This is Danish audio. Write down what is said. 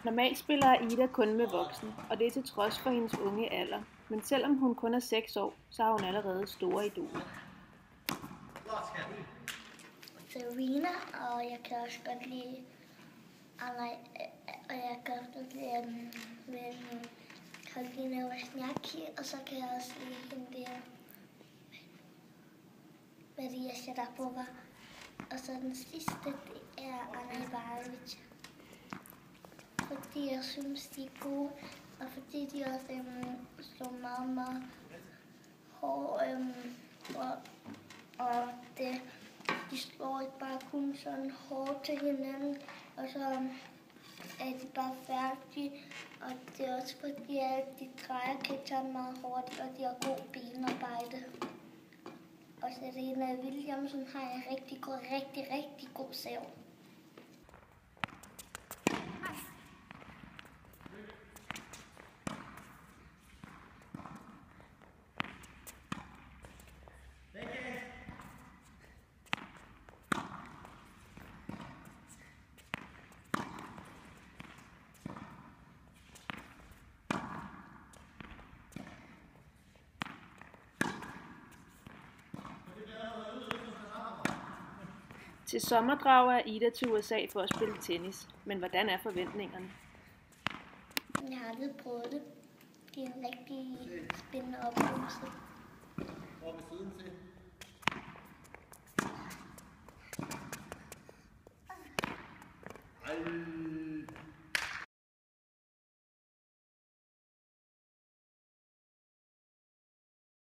Normalt spiller Ida kun med voksne, og det er til trods for hendes unge alder. Men selvom hun kun er 6 år, så har hun allerede store idoler. Serena, og jeg kan også godt lide og jeg kan også godt lide Karolina Wozniacki, og så kan jeg også lide hende der Maria Sharapova. Og så den sidste, det er Anna Ivanovic. Fordi jeg synes, de er gode, og fordi de også slår meget hårdt, og de slår ikke bare kun sådan hårdt til hinanden, og så er de bare færdige. Og det er også fordi, at de drejer kætteren meget hårdt, og de har god benarbejde. Og Serena Williams har en rigtig god serv. Til sommer drager Ida til USA for at spille tennis, men hvordan er forventningerne? Jeg har aldrig prøvet det. Det er en rigtig spændende oplevelse. Hvor ved siden til? Ej.